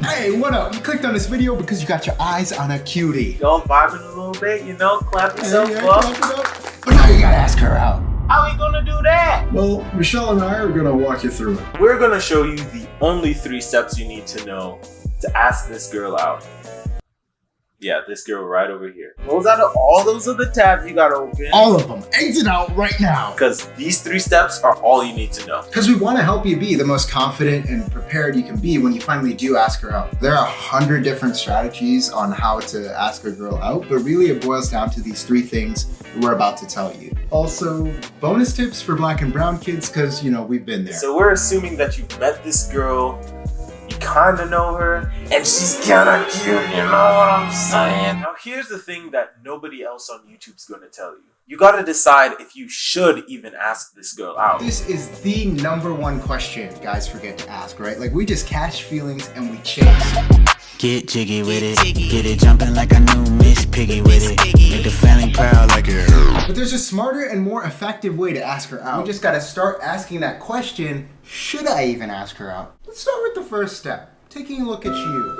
Hey, what up? You clicked on this video because you got your eyes on a cutie. Y'all vibing a little bit, you know, clap yourself up. But now you gotta ask her out. How are we gonna do that? Well, Michelle and I are gonna walk you through it. We're gonna show you the only 3 steps you need to know to ask this girl out. Yeah, this girl right over here. Those are the tabs you gotta open. All of them. Exit out right now. Because these 3 steps are all you need to know. Because we want to help you be the most confident and prepared you can be when you finally do ask her out. There are 100 different strategies on how to ask a girl out, but really it boils down to these 3 things that we're about to tell you. Also, bonus tips for Black and brown kids, because, you know, we've been there. So we're assuming that you've met this girl, you kinda know her, and she's kinda cute, you know what I'm saying? Now here's the thing that nobody else on YouTube's gonna tell you. You gotta decide if you should even ask this girl out. This is the #1 question guys forget to ask, right? Like, we just catch feelings and we chase. Get jiggy with it, get it jumping like a new Miss Piggy with it, make the family proud like a girl. But there's a smarter and more effective way to ask her out. We just gotta start asking that question, should I even ask her out? Let's start with the first step, taking a look at you.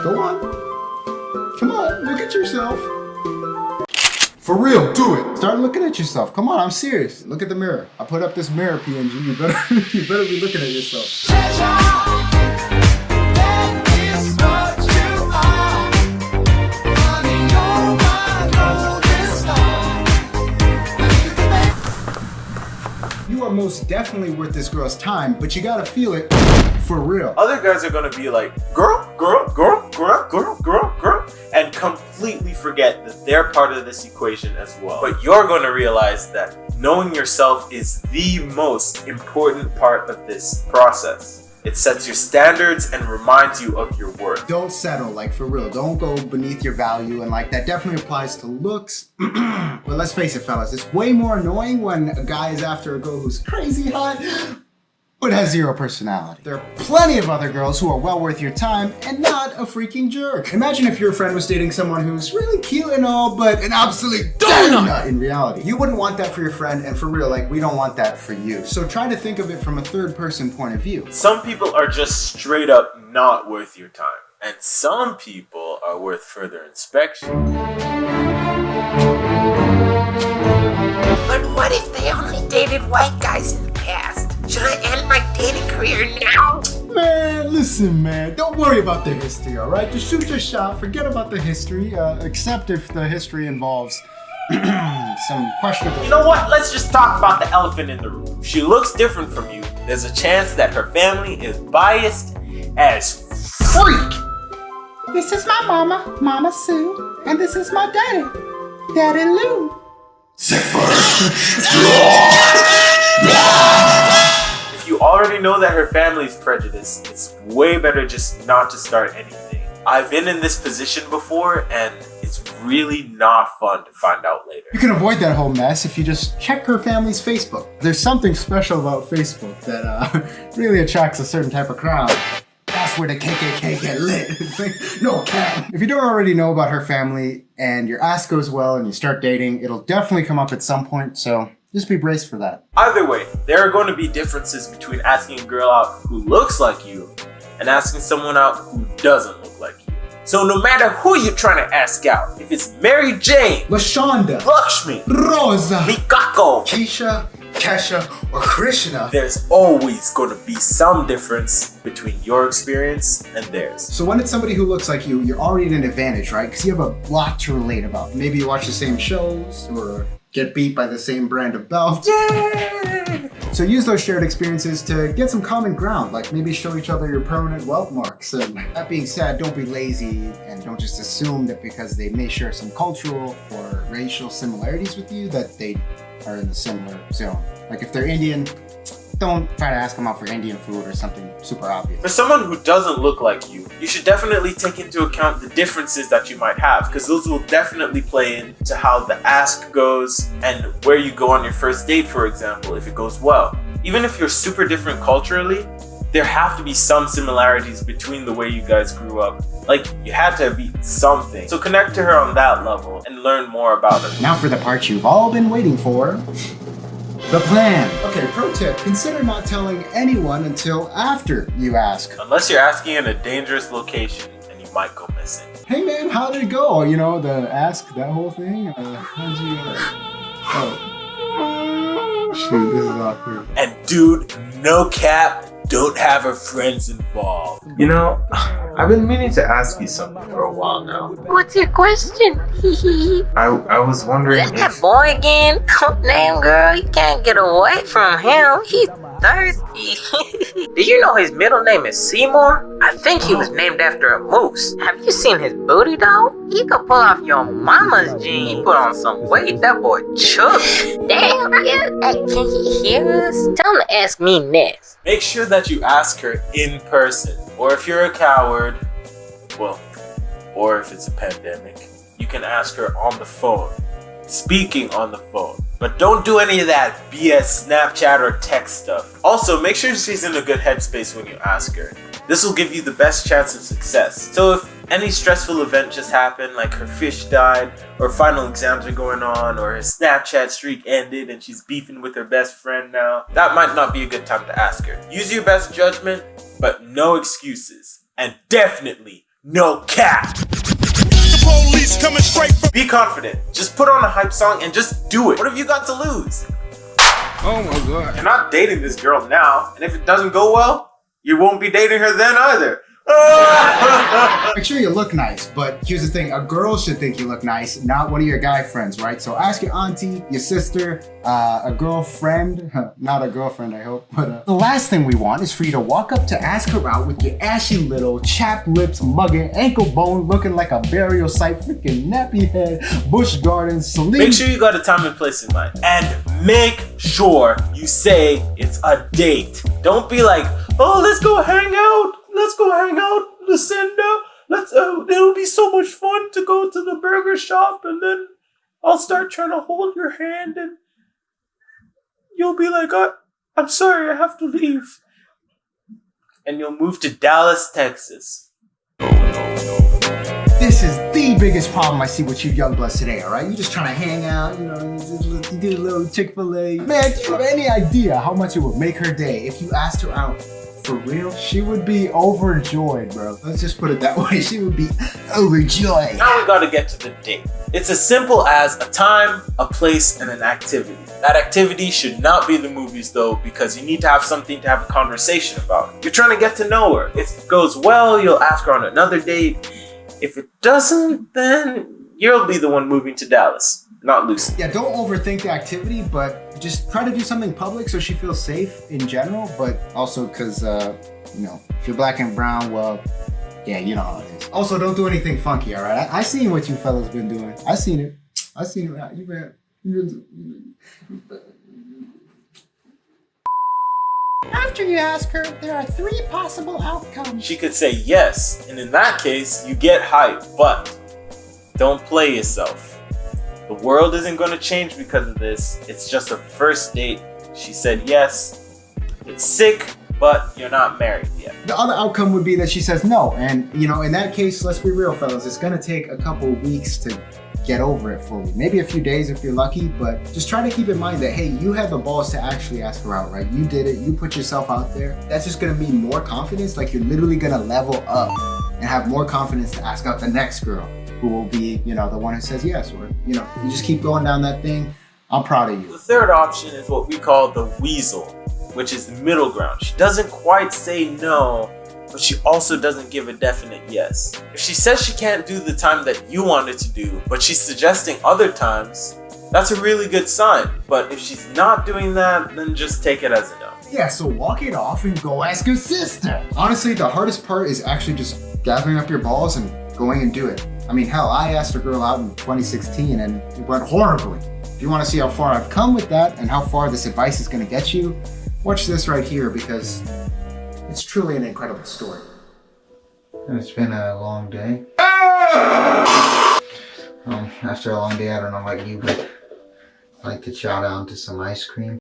Go on. Come on, look at yourself. For real, do it. Start looking at yourself. Come on, I'm serious. Look at the mirror. I put up this mirror PNG. You better be looking at yourself. You are most definitely worth this girl's time, but you gotta feel it for real. Other guys are gonna be like, girl, and completely forget that they're part of this equation as well. But you're gonna realize that knowing yourself is the most important part of this process. It sets your standards and reminds you of your worth. Don't settle, like, for real. Don't go beneath your value, and like that definitely applies to looks. But let's face it, fellas, it's way more annoying when a guy is after a girl who's crazy hot but has 0 personality. There are plenty of other girls who are well worth your time and not a freaking jerk. Imagine if your friend was dating someone who's really cute and all, but an absolute donut in reality. You wouldn't want that for your friend, and for real, like, we don't want that for you. So try to think of it from a 3rd-person point of view. Some people are just straight up not worth your time, and some people are worth further inspection. But what if they only dated white guys in the past? Should I end my dating career now? Man, listen, man. Don't worry about the history, all right? Just shoot your shot. Forget about the history, except if the history involves some questionable... You know what? Let's just talk about the elephant in the room. She looks different from you. There's a chance that her family is biased as freak. This is my mama, Mama Sue, and this is my daddy, Daddy Lou. If you already know that her family's prejudiced, it's way better just not to start anything. I've been in this position before, and it's really not fun to find out later. You can avoid that whole mess if you just check her family's Facebook. There's something special about Facebook that really attracts a certain type of crowd. That's where the KKK get lit. No cap. If you don't already know about her family and your ask goes well and you start dating, it'll definitely come up at some point, so just be braced for that. Either way, there are going to be differences between asking a girl out who looks like you and asking someone out who doesn't look like you. So no matter who you're trying to ask out, if it's Mary Jane, LaShonda, Lakshmi, Rosa, Mikako, Keisha, Kesha, or Krishna, there's always going to be some difference between your experience and theirs. So when it's somebody who looks like you, you're already at an advantage, right? Because you have a lot to relate about. Maybe you watch the same shows or get beat by the same brand of belt. Yay! So use those shared experiences to get some common ground, like maybe show each other your permanent welt marks. And that being said, don't be lazy and don't just assume that because they may share some cultural or racial similarities with you that they are in the similar zone. Like if they're Indian, don't try to ask them out for Indian food or something super obvious. For someone who doesn't look like you, you should definitely take into account the differences that you might have, because those will definitely play into how the ask goes and where you go on your first date, for example, if it goes well. Even if you're super different culturally, there have to be some similarities between the way you guys grew up. Like, you had to be something. So connect to her on that level and learn more about her. Now for the part you've all been waiting for. The plan. Okay, pro tip, consider not telling anyone until after you ask. Unless you're asking in a dangerous location and you might go missing. Hey man, how did it go? You know, the ask, that whole thing? How'd you, oh. Shoot, this is awkward. And dude, no cap, don't have her friends involved. You know, I've been meaning to ask you something for a while now. What's your question? I was wondering Is that if... boy again? Damn girl, you can't get away from him. He's thirsty. Did you know his middle name is Seymour? I think he was named after a moose. Have you seen his booty though? He could pull off your mama's jeans. He put on some weight. That boy chubby. Damn, yeah. Hey, can he hear us? Tell him to ask me next. Make sure that you ask her in person. Or if you're a coward, well, or if it's a pandemic, you can ask her on the phone. Speaking on the phone. But don't do any of that BS Snapchat or text stuff. Also, make sure she's in a good headspace when you ask her. This will give you the best chance of success. So if any stressful event just happened, like her fish died, or final exams are going on, or her Snapchat streak ended and she's beefing with her best friend now, that might not be a good time to ask her. Use your best judgment, but no excuses. And definitely no cap. Police coming straight from. Be confident. Just put on a hype song and just do it. What have you got to lose? Oh my god. You're not dating this girl now, and if it doesn't go well, you won't be dating her then either. Make sure you look nice, but here's the thing, a girl should think you look nice, not one of your guy friends, right? So ask your auntie, your sister, a girlfriend, not a girlfriend I hope, but the last thing we want is for you to walk up to ask her out with your ashy little, chapped lips, mugging, ankle bone, looking like a burial site, freaking nappy head, Busch Gardens, Celine. Make sure you got a time and place in mind, and make sure you say it's a date. Don't be like, oh, let's go hang out. Let's go hang out, Lucinda. It'll be so much fun to go to the burger shop, and then I'll start trying to hold your hand, and you'll be like, I'm sorry, I have to leave. And you'll move to Dallas, Texas. This is the biggest problem I see with you young bloods today, all right? You're just trying to hang out, you know, you do a little Chick-fil-A. Man, do you have any idea how much it would make her day if you asked her out? For real? She would be overjoyed, bro. Let's just put it that way. She would be overjoyed. Now we gotta get to the date. It's as simple as a time, a place, and an activity. That activity should not be the movies though, because you need to have something to have a conversation about. You're trying to get to know her. If it goes well, you'll ask her on another date. If it doesn't, then you'll be the one moving to Dallas, not Lucy. Yeah, don't overthink the activity, but just try to do something public so she feels safe in general, but also because, you know, if you're black and brown, well, yeah, you know how it is. Also, don't do anything funky, all right? I seen what you fellas been doing. I seen it. After you ask her, there are 3 possible outcomes. She could say yes, and in that case, you get hype, but don't play yourself. The world isn't going to change because of this. It's just a first date. She said yes. It's sick, but you're not married yet. The other outcome would be that she says no. And, you know, in that case, let's be real, fellas. It's going to take a couple weeks to get over it fully. Maybe a few days if you're lucky, but just try to keep in mind that, hey, you had the balls to actually ask her out, right? You did it. You put yourself out there. That's just going to mean more confidence. Like, you're literally going to level up and have more confidence to ask out the next girl, who will be, you know, the one who says yes, or, you know, you just keep going down that thing. I'm proud of you. The third option is what we call the weasel, which is the middle ground. She doesn't quite say no, but she also doesn't give a definite yes. If she says she can't do the time that you wanted to do, but she's suggesting other times, that's a really good sign. But if she's not doing that, then just take it as a no. Yeah, so walk it off and go ask your sister. Honestly, the hardest part is actually just gathering up your balls and going and do it. I mean, hell, I asked a girl out in 2016 and it went horribly. If you want to see how far I've come with that and how far this advice is going to get you, watch this right here because it's truly an incredible story. It's been a long day. After a long day, I don't know about you, but I like to chow down to some ice cream.